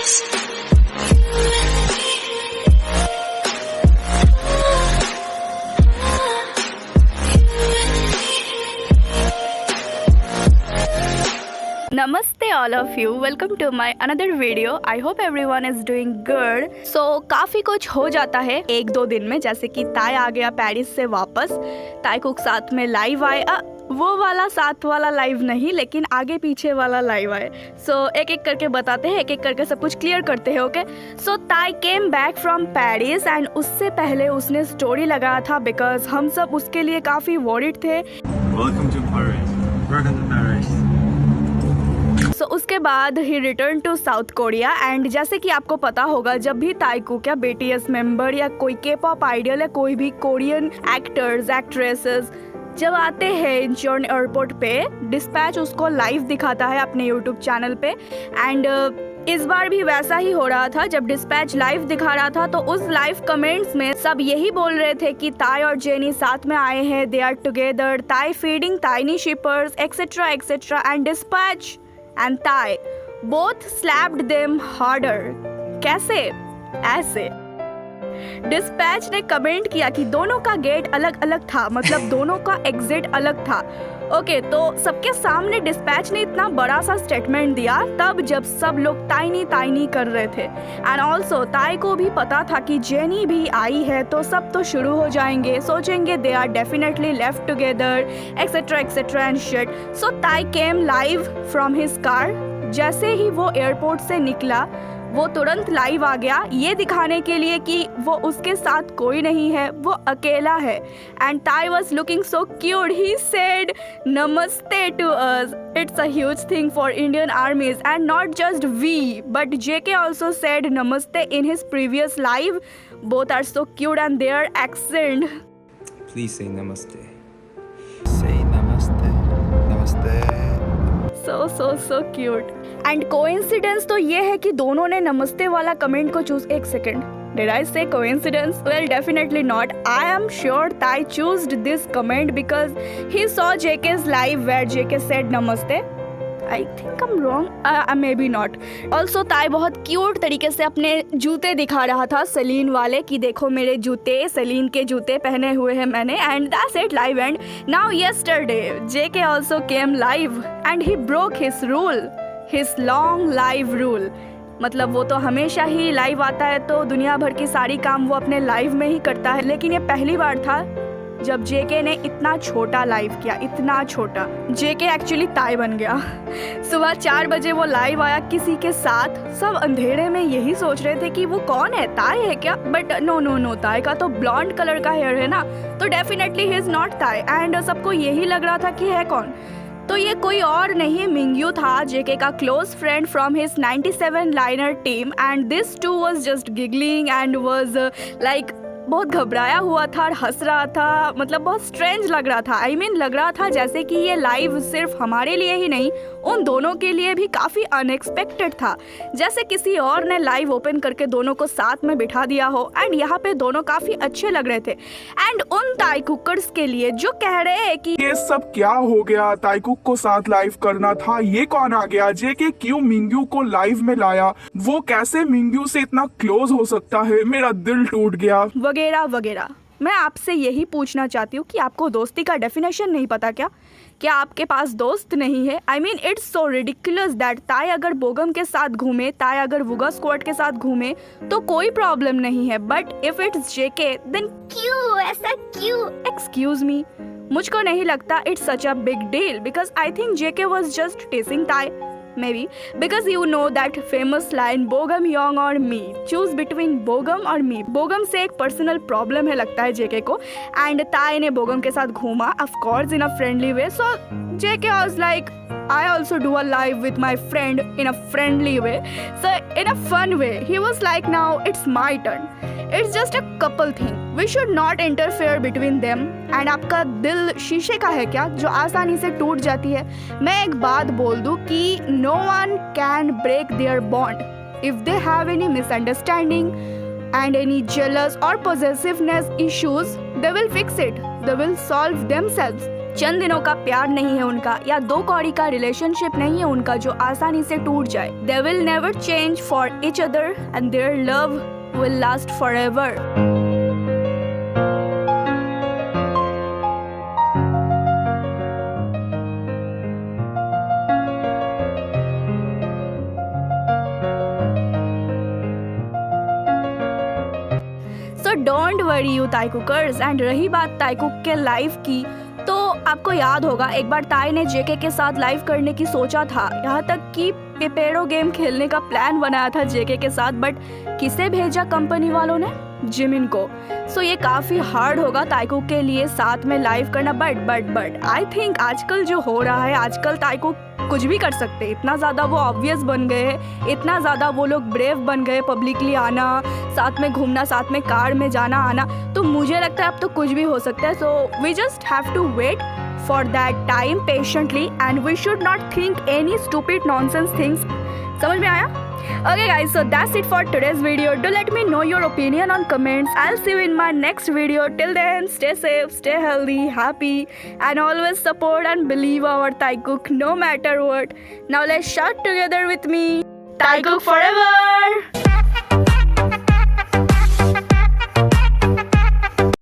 Namaste all of you, welcome to my another video. I hope everyone is doing good. So काफ़ी कुछ हो जाता है एक दो दिन में, जैसे कि ताई आ गया पेरिस से वापस, ताई कुक साथ में लाइव आए, वो वाला साथ वाला लाइव नहीं लेकिन आगे पीछे वाला लाइव आए. सो एक एक करके बताते हैं, एक एक करके सब कुछ क्लियर करते हैं. Okay, so Tae came back from Paris and उससे पहले उसने स्टोरी लगाया था बिकॉज हम सब उसके लिए काफ़ी वॉरिड थे. Welcome to Paris. Welcome to Paris. So उसके बाद ही return to South Korea. And जैसे कि आपको पता होगा, जब भी ताई कुक या BTS मेंबर या कोई के-पॉप आइडल या कोई भी कोरियन एक्टर्स एक्ट्रेसेस जब आते हैं इंचोन एयरपोर्ट पे, डिस्पैच उसको लाइव दिखाता है अपने यूट्यूब चैनल पे. एंड इस बार भी वैसा ही हो रहा था. जब डिस्पैच लाइव दिखा रहा था तो उस लाइव कमेंट्स में सब यही बोल रहे थे कि ताई और जेनी साथ में आए हैं, दे आर टुगेदर, ताई feeding tiny shippers etcetera etcetera. And dispatch and Thai both slapped them harder. कैसे? ऐसे. डिस्पैच ने कमेंट किया कि दोनों का गेट अलग अलग था, मतलब दोनों का एग्जिट अलग था. ओके, तो सबके सामने डिस्पैच ने इतना बड़ा सा स्टेटमेंट दिया तब जब सब लोग ताइनी ताइनी कर रहे थे. एंड ऑल्सो ताई को भी पता था कि जेनी भी आई है तो सब तो शुरू हो जाएंगे, सोचेंगे they are definitely left together etcetera etcetera and shit. So Tae came live from his car. जैसे ही वो एयरपोर्ट से निकला वो तुरंत लाइव आ गया, ये दिखाने के लिए कि वो उसके साथ कोई नहीं है, वो अकेला है. And Tae was looking so cute. He said namaste to us. It's a huge thing for Indian armies and not just V but JK also said namaste in his previous live. Both are so cute and their accent. Please say namaste. Say namaste. Namaste. So cute. And coincidence तो ये है कि दोनों ने नमस्ते वाला comment को choose. एक second, did I say coincidence? Well, definitely not. I am sure Tae choosed this comment because he saw JK's live where JK said namaste. I think I am wrong, maybe not. Also Tae बहुत cute तरीके से अपने जूते दिखा रहा था, Celine वाले, कि देखो मेरे जूते, सेलीन के जूते पहने हुए हैं मैंने. And that's it, live and now yesterday JK also came live and he broke his rule, his long live rule. मतलब वो तो हमेशा ही लाइव आता है तो दुनिया भर की सारी काम वो अपने लाइव में ही करता है, लेकिन ये पहली बार था जब JK ने इतना छोटा लाइव किया, इतना छोटा. JK एक्चुअली ताई बन गया. सुबह 4 बजे वो लाइव आया किसी के साथ. सब अंधेरे में यही सोच रहे थे कि वो कौन है, ताई है क्या? बट नो, ताई का तो ब्लॉन्ड कलर का हेयर है ना, तो डेफिनेटली ही इज नॉट ताई. एंड सबको यही लग रहा था कि है कौन. तो ये कोई और नहीं, मिंग्यू था, JK का close friend from his 97 liner team. And this too was just giggling and was like बहुत घबराया हुआ था और हंस रहा था. मतलब बहुत स्ट्रेंज लग रहा था. आई मीन लग रहा था जैसे कि ये लाइव सिर्फ हमारे लिए ही नहीं, उन दोनों के लिए भी काफ़ी अनएक्सपेक्टेड था. जैसे किसी और ने लाइव ओपन करके दोनों को साथ में बिठा दिया हो. एंड यहाँ पे दोनों काफ़ी अच्छे लग रहे थे. एंड उन ताई कुकर्स के लिए जो कह रहे हैं कि ये सब क्या हो गया, ताई कुक को साथ लाइव करना था, ये कौन आ गया, JK क्यों मिंग्यू को लाइव में लाया, वो कैसे मिंग्यू से इतना क्लोज हो सकता है, मेरा दिल टूट गया, वगैरह वगैरह. मैं आपसे यही पूछना चाहती हूँ कि आपको दोस्ती का डेफिनेशन नहीं पता क्या? क्या आपके पास दोस्त नहीं है? I mean it's so ridiculous that ताई अगर बोगम के साथ घूमे, ताई अगर वुगा स्क्वाड के साथ घूमे तो कोई प्रॉब्लम नहीं है. But if it's JK then क्यों ऐसा क्यों? एक्सक्यूज मी, मुझको नहीं लगता it's such a big deal because I think JK was just teasing Tae. Maybe because you know that famous line Bogum Young or me, choose between Bogum और me. Bogum से एक personal problem है लगता है JK को. And ताई ने बोगम के साथ घूमा, of course in a friendly way. So JK was like, I also do a live with my friend in a friendly way. So in a fun way, he was like, now it's my turn. It's just a couple thing. We should not interfere between them. And आपका दिल शीशे का है क्या जो आसानी से टूट जाती है? मैं एक बात बोल दूं कि no one can break their bond. If they have any misunderstanding and any jealous or possessiveness issues, they will fix it. They will solve themselves. चंद दिनों का प्यार नहीं है उनका, या 2 कौड़ी का रिलेशनशिप नहीं है उनका जो आसानी से टूट जाए। They will never change for each other and their love will last forever. So don't worry you Taekookers. And रही बात ताइकुक के लाइफ की, तो आपको याद होगा एक बार ताई ने जेके के साथ लाइव करने की सोचा था, यहाँ तक कि पेपेरो गेम खेलने का प्लान बनाया था जेके के साथ, बट किसे भेजा कंपनी वालों ने? जिमिन को। सो ये काफ़ी हार्ड होगा ताइकुक के लिए साथ में लाइव करना, बट आई थिंक आजकल जो हो रहा है, आजकल ताइकुक कुछ भी कर सकते हैं। इतना ज़्यादा वो ऑब्वियस बन गए हैं, इतना ज़्यादा वो लोग ब्रेव बन गए, पब्लिकली आना, साथ में घूमना, साथ में कार में जाना आना, तो मुझे लगता है अब तो कुछ भी हो सकता है। So we just have to wait for that time patiently and we should not think any stupid nonsense things। समझ में आया? Okay guys, so that's it for today's video. Do let me know your opinion on comments. I'll see you in my next video. Till then, stay safe, stay healthy, happy, and always support and believe our Taikuk no matter what. Now let's shout together with me. Taikuk forever!